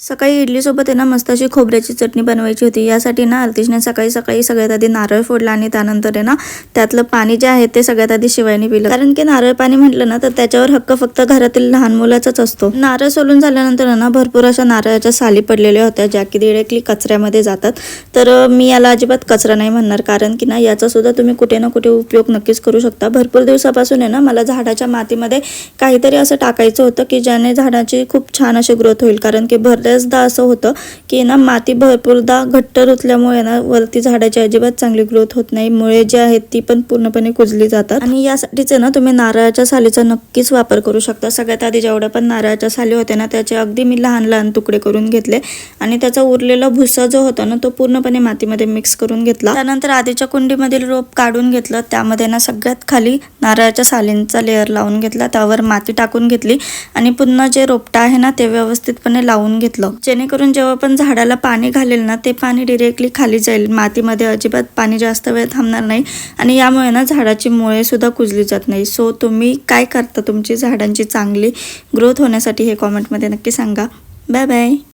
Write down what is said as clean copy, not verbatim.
सकाळी इडलीसोबत आहे ना मस्त अशी खोबऱ्याची चटणी बनवायची होती। यासाठी ना अल्तिशने सकाळी सकाळी सगळ्यात आधी नारळ फोडला आणि त्यानंतर आहे ना त्यातलं पाणी जे आहे ते सगळ्यात आधी शिवायने पिलं। कारण की नारळ पाणी म्हटलं ना तर त्याच्यावर हक्क फक्त घरातील लहान मुलाचाच असतो। नारळ सोलून झाल्यानंतर ना भरपूर अशा नारळाच्या साली पडलेल्या होत्या ज्या की डायरेक्टली कचऱ्यामध्ये जातात। तर मी याला अजिबात कचरा नाही म्हणणार, कारण की ना याचा सुद्धा तुम्ही कुठे ना कुठे उपयोग नक्कीच करू शकता। भरपूर दिवसापासून आहे ना मला झाडाच्या मातीमध्ये काहीतरी असं टाकायचं होतं की ज्याने झाडाची खूप छान अशी ग्रोथ होईल। कारण की बऱ्याचदा असं होतं की ना माती भरपूरदा घट्ट रुतल्यामुळे ना वरती झाडाची अजिबात चांगली ग्रोथ होत नाही, मुळे जी आहेत ती पण पूर्णपणे कुजली जातात। आणि यासाठीच ना तुम्ही नारळाच्या सालीचा नक्कीच वापर करू शकता। सगळ्यात आधी जेवढ्या पण नारळाच्या साली होत्या ना त्याचे अगदी मी लहान लहान तुकडे करून घेतले आणि त्याचा उरलेला भुसा जो होता ना तो पूर्णपणे मातीमध्ये मिक्स करून घेतला। त्यानंतर आधीच्या कुंडीमधील रोप काढून घेतलं, त्यामध्ये ना सगळ्यात खाली नारळाच्या सालींचा लेअर लावून घेतला, त्यावर माती टाकून घेतली आणि पुन्हा जे रोपटं आहे ना ते व्यवस्थितपणे लावून घेतलं, जेणेकरून जेव्हा पण झाडाला पाणी घालेल ना ते पाणी डायरेक्टली खाली जाईल, मातीमध्ये अजिबात पाणी जास्त वेळ थांबणार नाही आणि यामुळे ना झाडाची मुळे सुद्धा कुजली जात नाही। सो तुम्ही काय करता तुमची झाडांची चांगली ग्रोथ होण्यासाठी हे कॉमेंटमध्ये नक्की सांगा। Bye bye.